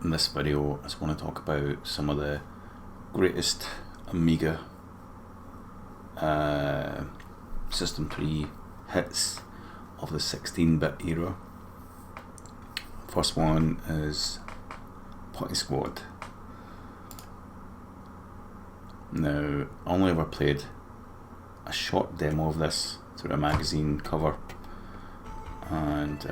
In this video, I just want to talk about some of the greatest Amiga System 3 hits of the 16-bit era. First one is Putty Squad. Now, I only ever played a short demo of this through a magazine cover, and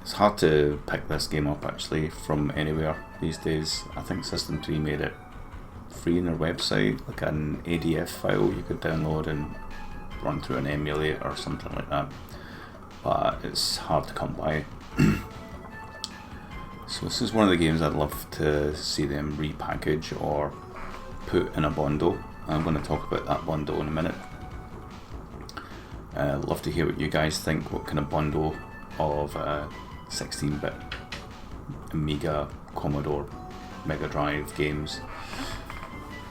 it's hard to pick this game up actually from anywhere these days. I think System 3 made it free on their website, like an ADF file you could download and run through an emulator or something like that, but it's hard to come by. So this is one of the games I'd love to see them repackage or put in a bundle. I'm going to talk about that bundle in a minute. I'd love to hear what you guys think, what kind of bundle of 16-bit Amiga, Commodore, Mega Drive games.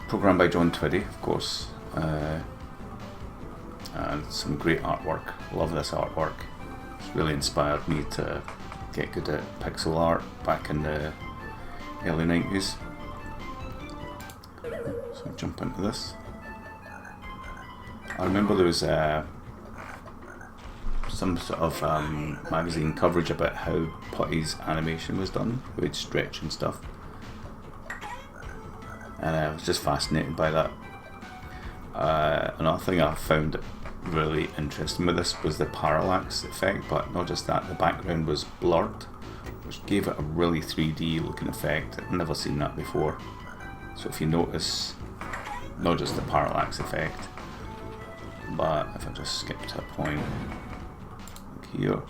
Programmed by John Twiddy, of course. And some great artwork. Love this artwork. It's really inspired me to get good at pixel art back in the early 90s. So jump into this. I remember there was some sort of magazine coverage about how Putty's animation was done, how he'd stretch and stuff, and I was just fascinated by that. Another thing I found really interesting with this was the parallax effect, but not just that, the background was blurred, which gave it a really 3D looking effect. I've never seen that before. So if you notice, not just the parallax effect, but if I just skip to a point here,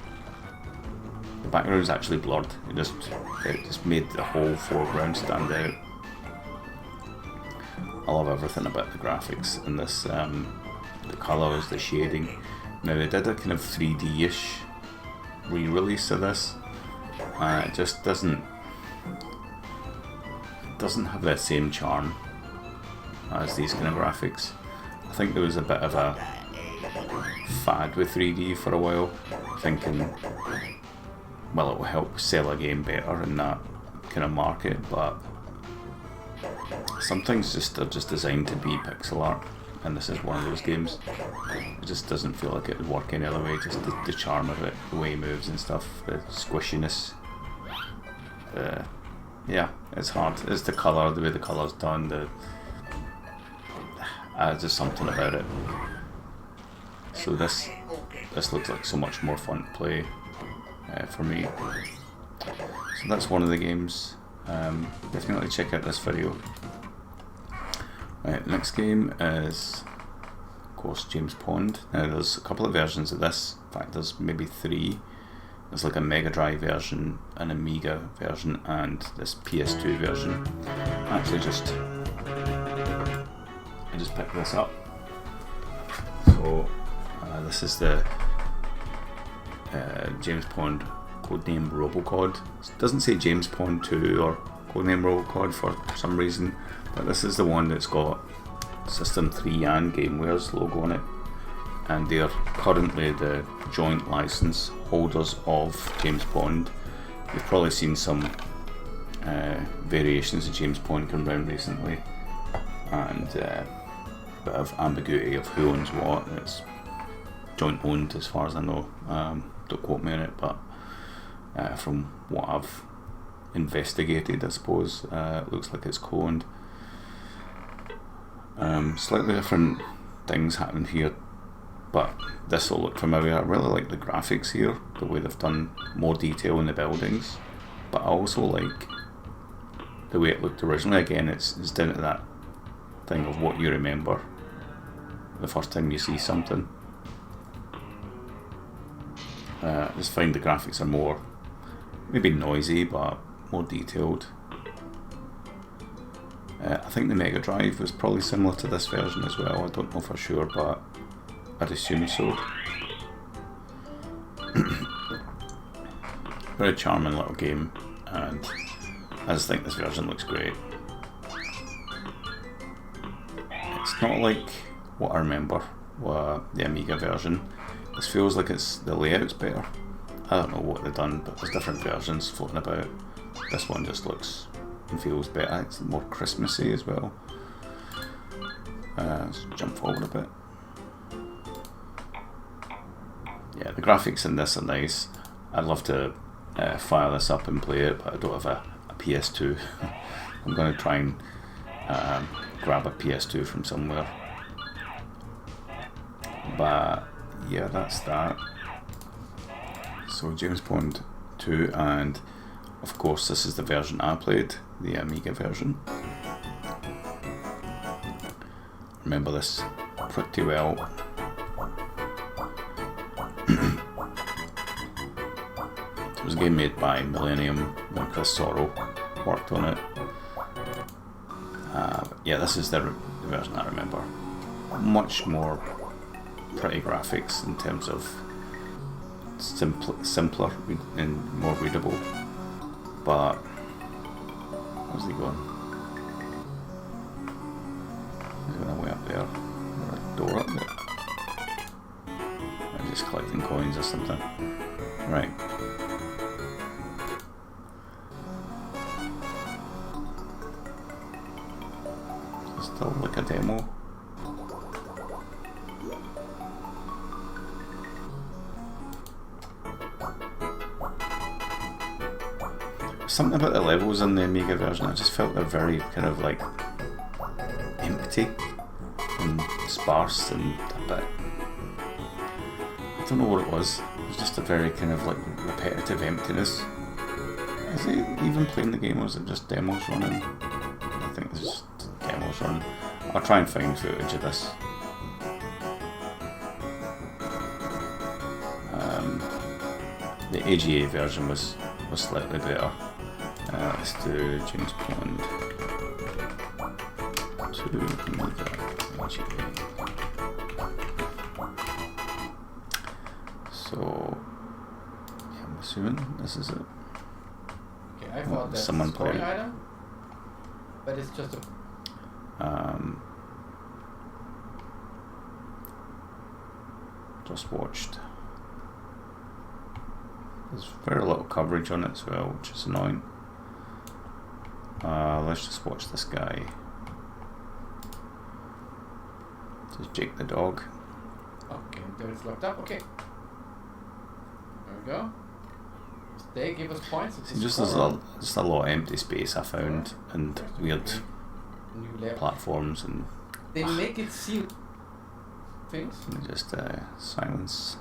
the background is actually blurred. It just made the whole foreground stand out. I love everything about the graphics in this, the colours, the shading. Now they did a kind of 3D-ish re-release of this. It just doesn't have that same charm as these kind of graphics. I think there was a bit of a fad with 3D for a while, thinking, well, it will help sell a game better in that kind of market, but some things are just designed to be pixel art, and this is one of those games. It just doesn't feel like it would work any other way, just the charm of it, the way it moves and stuff, the squishiness. Yeah, it's hard. It's the colour, the way the colour's done, just something about it. So this looks like so much more fun to play for me. So that's one of the games. Definitely check out this video. Right, next game is, of course, James Pond. Now there's a couple of versions of this. In fact, there's maybe 3. There's like a Mega Drive version, an Amiga version, and this PS2 version. I just picked this up. So this is the James Pond codename Robocod. It doesn't say James Pond 2 or codename Robocod for some reason, but this is the one that's got System 3 and GameWare's logo on it, and they are currently the joint license holders of James Pond. You've probably seen some variations of James Pond come around recently, and a bit of ambiguity of who owns what. It's joint owned as far as I know. Don't quote me on it, but from what I've investigated, I suppose, it looks like it's co-owned. Slightly different things happen here, but this will look familiar. I really like the graphics here, the way they've done more detail in the buildings, but I also like the way it looked originally. Again, it's down to that thing of what you remember the first time you see something. I just find the graphics are more, maybe noisy, but more detailed. I think the Mega Drive was probably similar to this version as well. I don't know for sure, but I'd assume so. Very charming little game, and I just think this version looks great. It's not like what I remember, the Amiga version. This feels like the layout's better. I don't know what they've done, but there's different versions floating about. This one just looks and feels better. It's more Christmassy as well. Let's jump forward a bit. Yeah, the graphics in this are nice. I'd love to fire this up and play it, but I don't have a PS2. I'm going to try and grab a PS2 from somewhere. But yeah, that's that. So James Bond 2, and of course this is the version I played, the Amiga version. Remember this pretty well. It was a game made by Millennium when Chris Sorrow worked on it. Yeah, this is the version I remember. Much more pretty graphics in terms of simpler and more readable. But where's he going? He's going way up there. Or a door up there. I'm just collecting coins or something. Right. Still like a demo. Something about the levels in the Amiga version, I just felt they're very kind of like empty and sparse and a bit, I don't know what it was. It was just a very kind of like repetitive emptiness. Is it even playing the game, or is it just demos running? I think it's just demos running. I'll try and find footage of this. The AGA version was slightly better. Let's do James Bond 2 Amiga AGA. So, yeah, I'm assuming this is it. Okay, I thought that's someone a story playing. item, but it's just a... Just watched. There's very little coverage on it as well, which is annoying. Let's just watch this guy. This is Jake the dog. Okay, there it's locked up. Okay. There we go. They give us points. See, just there's a lot of empty space I found, and weird platforms, and they make it seem things. And just silence.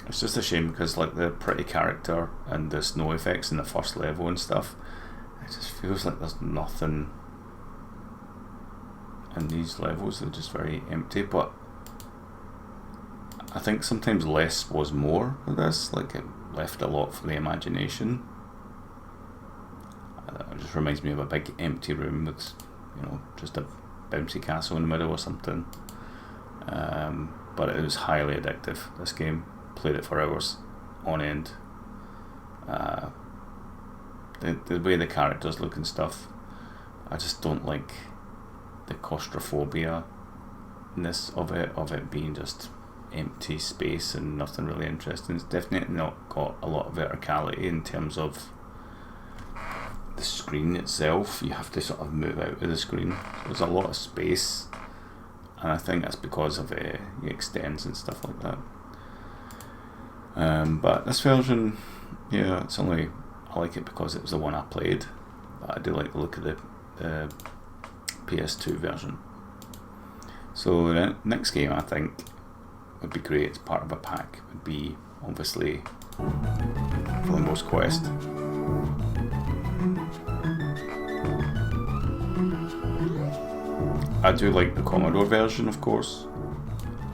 It's just a shame because like the pretty character and the snow effects in the first level and stuff, it just feels like there's nothing in these levels. They're just very empty, but I think sometimes less was more with this. Like it left a lot for the imagination. It just reminds me of a big empty room with, you know, just a bouncy castle in the middle or something. But it was highly addictive, this game. Played it for hours on end. The way the characters look and stuff, I just don't like the claustrophobia of it being just empty space and nothing really interesting. It's definitely not got a lot of verticality in terms of the screen itself. You have to sort of move out of the screen. So there's a lot of space, and I think that's because of it extends and stuff like that. But this version, yeah, I like it because it was the one I played, but I do like the look of the PS2 version. So the next game I think would be great as part of a pack would be obviously Foremost Quest. I do like the Commodore version, of course.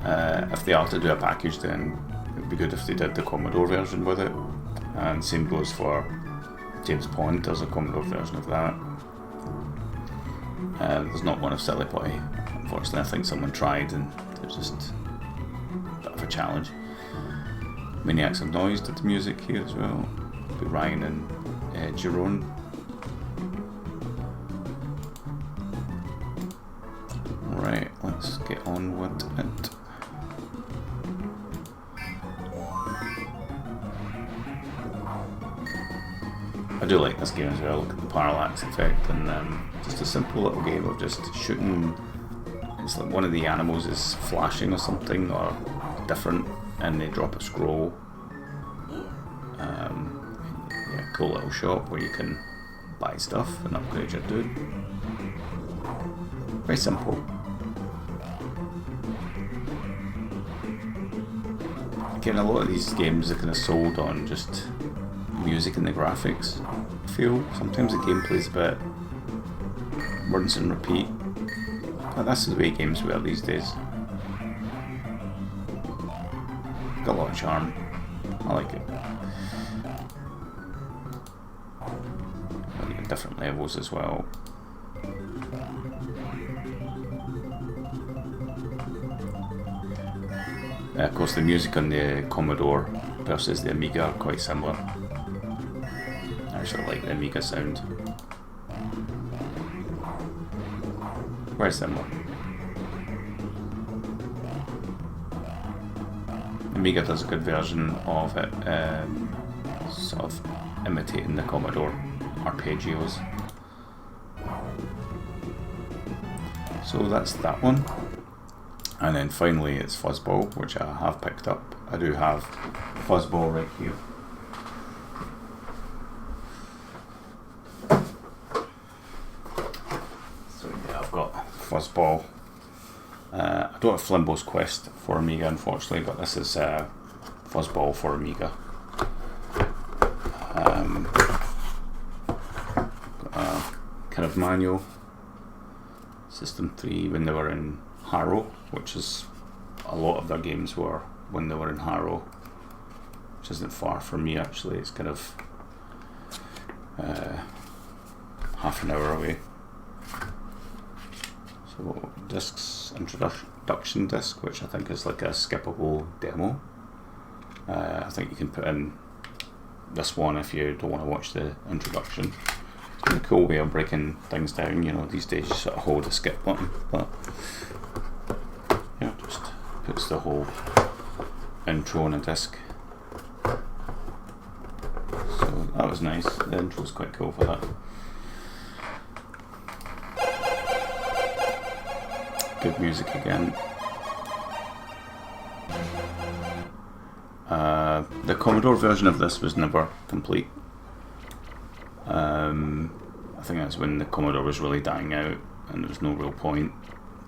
If they are to do a package, then it would be good if they did the Commodore version with it. And same goes for James Bond. There's a Commodore version of that. There's not one of Silly Putty. Unfortunately, I think someone tried and it was just a bit of a challenge. Maniacs of Noise did the music here as well. It'll be Ryan and Jerome. Right, let's get on with it. I do like this game as well. Look at the parallax effect, and just a simple little game of just shooting. It's like one of the animals is flashing or something, or different, and they drop a scroll. Yeah, cool little shop where you can buy stuff and upgrade your dude. Very simple. Again, a lot of these games are kind of sold on just music and the graphics. I feel sometimes the gameplay's a bit rinse and repeat. But that's the way games were these days. Got a lot of charm. I like it. Different levels as well. Of course, the music on the Commodore versus the Amiga are quite similar. I actually like the Amiga sound. Very similar. Amiga does a good version of it, sort of imitating the Commodore arpeggios. So that's that one. And then finally it's Fuzzball, which I have picked up. I do have Fuzzball right here. So yeah, I've got Fuzzball. I don't have Flimbo's Quest for Amiga, unfortunately, but this is Fuzzball for Amiga. Kind of manual. System 3 when they were in Harrow, which is a lot of their games were when they were in Harrow, which isn't far from me actually. It's kind of half an hour away. So discs, introduction disc, which I think is like a skippable demo. I think you can put in this one if you don't want to watch the introduction. It's a cool way of breaking things down, you know, these days you sort of hold the skip button, but yeah, just puts the whole intro on a disc. So that was nice, the intro was quite cool for that. Good music again. The Commodore version of this was never complete. I think that's when the Commodore was really dying out and there was no real point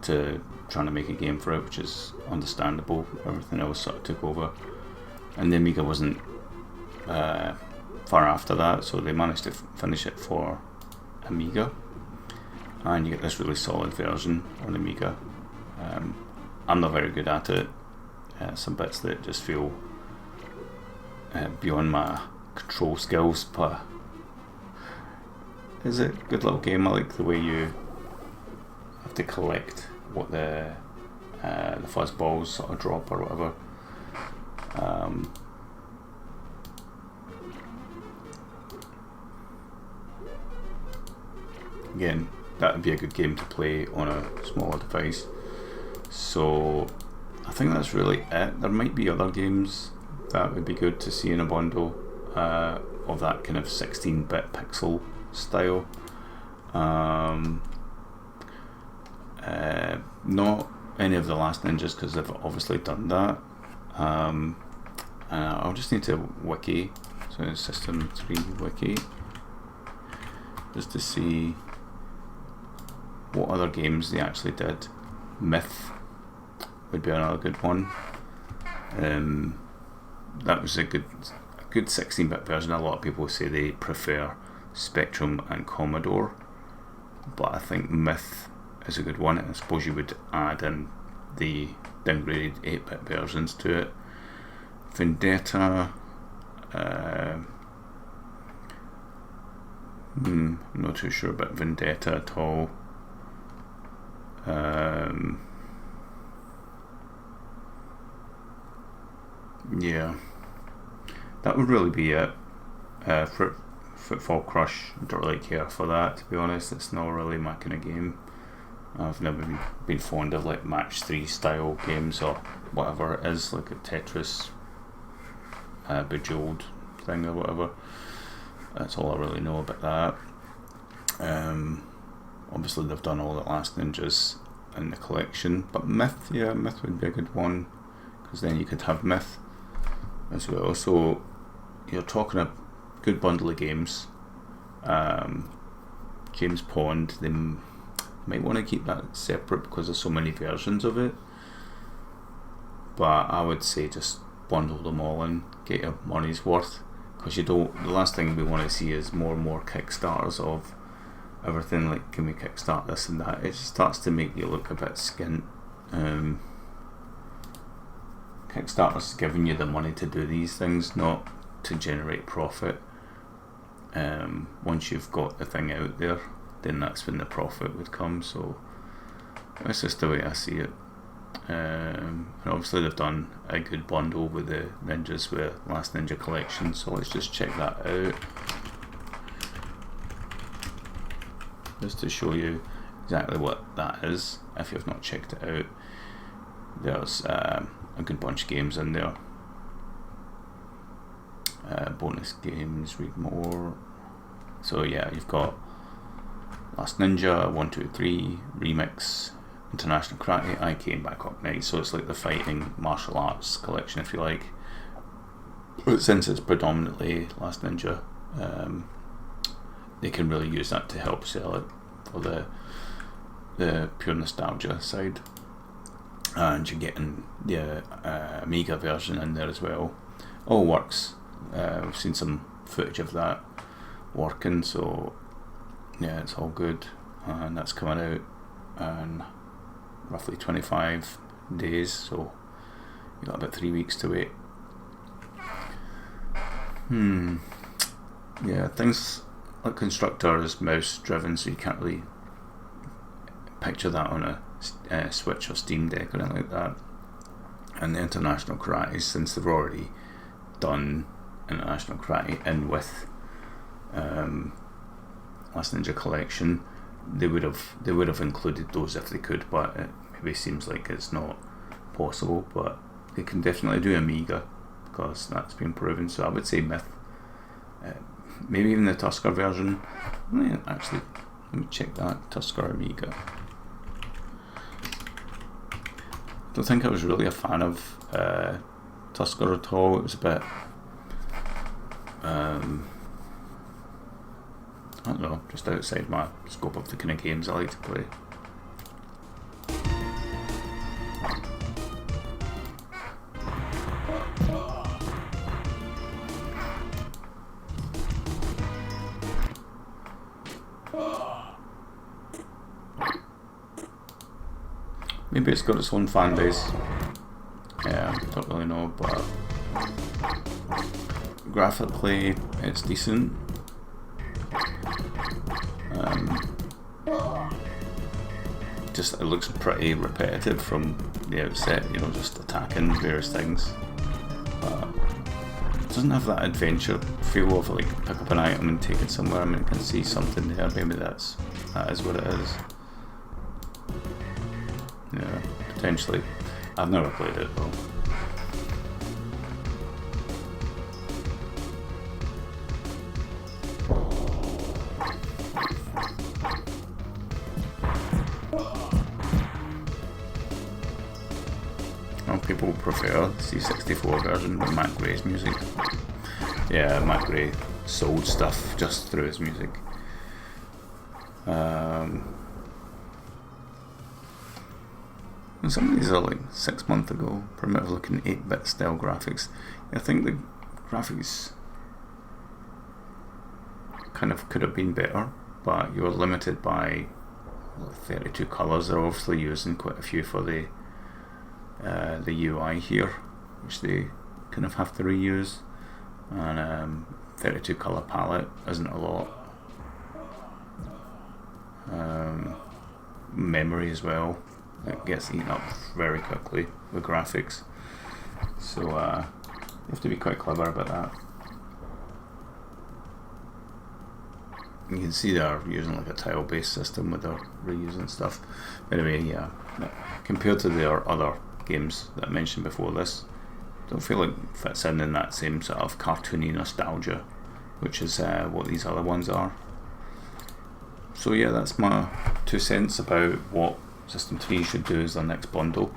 to trying to make a game for it, which is understandable. Everything else sort of took over, and the Amiga wasn't far after that, so they managed to finish it for Amiga, and you get this really solid version on Amiga. I'm not very good at it. Some bits that just feel beyond my control skills, but it's a good little game. I like the way you have to collect what the fuzz balls sort of drop or whatever. Again, that would be a good game to play on a smaller device. So I think that's really it. There might be other games that would be good to see in a bundle of that kind of 16-bit pixel style. Not any of the Last Ninjas, because they've obviously done that. I'll just need to wiki, so it's System 3 wiki, just to see what other games they actually did. Myth would be another good one. That was a good 16-bit version. A lot of people say they prefer Spectrum and Commodore, but I think Myth is a good one, and I suppose you would add in the downgraded 8-bit versions to it. Vendetta, I'm not too sure about Vendetta at all. Yeah, that would really be it. Footfall Crush, don't really care for that, to be honest. It's not really my kind of game. I've never been fond of like match 3 style games or whatever it is, like a Tetris, Bejeweled thing or whatever. That's all I really know about that. Obviously they've done all the Last Ninjas in the collection, but Myth, yeah, Myth would be a good one, because then you could have Myth as well. So you're talking a good bundle of games. James Pond, they might want to keep that separate because there's so many versions of it, but I would say just bundle them all and get your money's worth, because the last thing we want to see is more and more Kickstarters of everything, like, can we kickstart this and that. It just starts to make you look a bit skint. Kickstarter's giving you the money to do these things, not to generate profit. Once you've got the thing out there, then that's when the profit would come. So that's just the way I see it. And obviously they've done a good bundle with the ninjas with Last Ninja Collection, so let's just check that out, just to show you exactly what that is if you've not checked it out. There's a good bunch of games in there. Bonus games, read more. So yeah, you've got Last Ninja, 1, 2, 3, Remix, International Karate, IK, and Backup Night. So it's like the fighting martial arts collection, if you like. But since it's predominantly Last Ninja, they can really use that to help sell it for the pure nostalgia side. And you're getting the Amiga version in there as well. All works. We've seen some footage of that working, so yeah, it's all good. And that's coming out in roughly 25 days, so you've got about 3 weeks to wait. Yeah, things like Constructor is mouse driven, so you can't really picture that on a Switch or Steam Deck or anything like that. And the International Karate, since they've already done International Karate in with Last Ninja Collection, they would have included those if they could, but it maybe seems like it's not possible. But they can definitely do Amiga, because that's been proven. So I would say Myth, maybe even the Tusker version. Actually, let me check that. Tusker Amiga. Don't think I was really a fan of Tusker at all. It was a bit I don't know, just outside my scope of the kind of games I like to play. Maybe it's got its own fan base. Yeah, don't really know, but graphically it's decent. Just it looks pretty repetitive from the outset, you know, just attacking various things. But it doesn't have that adventure feel of like pick up an item and take it somewhere. I mean, I can see something there. Maybe that is what it is. Yeah, potentially. I've never played it though. People prefer the C64 version with Matt Gray's music. Yeah, Matt Gray sold stuff just through his music. And some of these are like 6 months ago, primitive looking 8-bit style graphics. I think the graphics kind of could have been better, but you were limited by 32 colours. They're obviously using quite a few for the UI here, which they kind of have to reuse, and 32 colour palette isn't a lot. Memory as well, it gets eaten up very quickly with graphics, so you have to be quite clever about that. You can see they're using like a tile based system with their reusing stuff. Anyway, yeah, compared to their other games that I mentioned before this, don't feel like it fits in that same sort of cartoony nostalgia which is what these other ones are. So yeah, that's my 2 cents about what System 3 should do as their next bundle.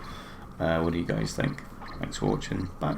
What do you guys think? Thanks for watching. Bye.